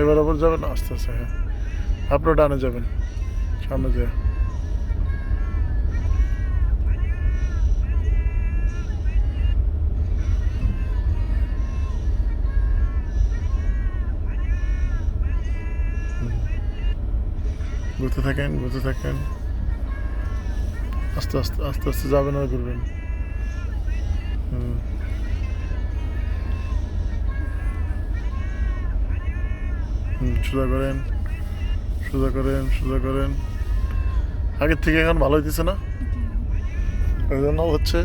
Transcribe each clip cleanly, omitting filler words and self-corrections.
এবার আবার যাবেন আস্তে আস্তে। হ্যাঁ, আপনার ডানে যাবেন, সামনে যে ঘুরতে থাকেন, ঘুরতে থাকেন, আস্তে আস্তে আস্তে আস্তে যাবেন আর ঘুরবেন। হুম সোজা করেন, সোজা করেন, সোজা করেন। আগের থেকে এখন ভালো হইতেছে না? ওই জন্য হচ্ছে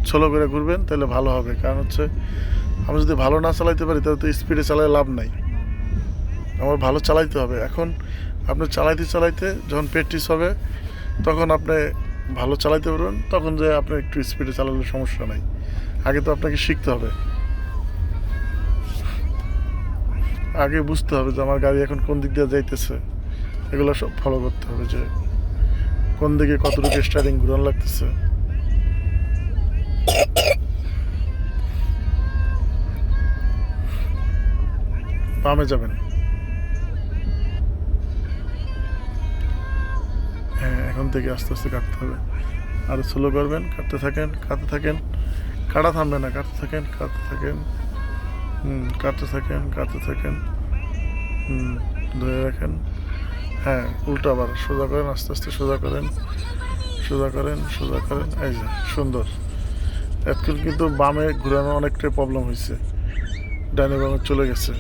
স্লো করে ঘুরবেন, তাহলে ভালো হবে। কারণ হচ্ছে আমি যদি ভালো না চালাইতে পারি তাহলে তো স্পিডে চালাই লাভ নাই। আমার ভালো চালাইতে হবে। এখন আপনি চালাইতে চালাইতে যখন প্র্যাকটিস হবে তখন আপনি ভালো চালাইতে পারবেন, তখন যে আপনি একটু স্পিডে চালালে সমস্যা নাই। আগে তো আপনাকে শিখতে হবে, আগে বুঝতে হবে যে আমার গাড়ি এখন কোন দিক দিয়ে যাইতেছে। এগুলো সব ফলো করতে হবে, যে কোন দিকে কতটুকু স্টারিং ঘুরানো লাগতেছে। বামে যাবেন। হ্যাঁ, এখন থেকে আস্তে আস্তে কাটতে হবে। আর স্লো করবেন, কাটতে থাকেন, কাটতে থাকেন, কাটা থামবে না, কাটতে থাকেন, কাটতে থাকেন। কাটতে থাকেন, কাটতে থাকেন। ধরে রাখেন। হ্যাঁ, উল্টো আবার সোজা করেন, আস্তে আস্তে সোজা করেন, সোজা করেন, সোজা করেন। এই যে সুন্দর। এখন কিন্তু বামে ঘুরানো অনেকটাই প্রবলেম হয়েছে, ডাইনে বামে চলে গেছে।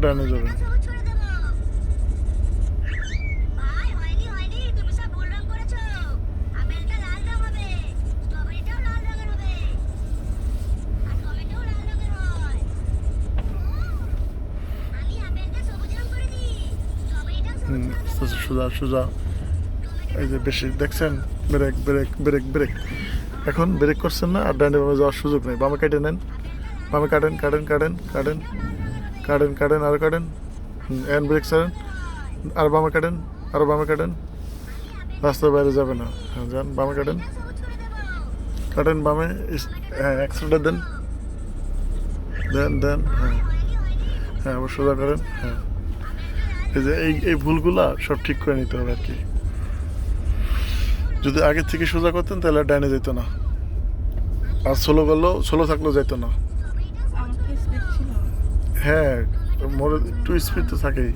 ডাইনে যাবেন। আস্তে আস্তে সোজা সোজা। এই যে বেশি দেখছেন, ব্রেক ব্রেক ব্রেক ব্রেক। এখন ব্রেক করছেন না, আর ডাইনে বামে যাওয়ার সুযোগ নেই। বামে কেটে নেন, বামে কাটেন, কাটেন, কাটেন, কাটেন, কাটেন, কাটেন, আরও কাটেন। হ্যান্ড ব্রেক ছাড়েন, আর বামে কাটেন, আরও বামে কাটেন। রাস্তার বাইরে যাবে না। হ্যাঁ, যান, বামে কাটেন, কাটেন বামে। হ্যাঁ, অ্যাক্সিডেন্ট দেন, দেন দেন। হ্যাঁ হ্যাঁ, আবার সোজা করেন। হ্যাঁ, এই যে এই ভুলগুলা সব ঠিক করে নিতে হবে আর কি। যদি আগের থেকে সোজা করতেন তাহলে ডাইনে যেত না, আর স্লো করলেও, স্লো থাকলেও যেত না। হ্যাঁ, মোড়ে একটু স্পিড তো থাকেই।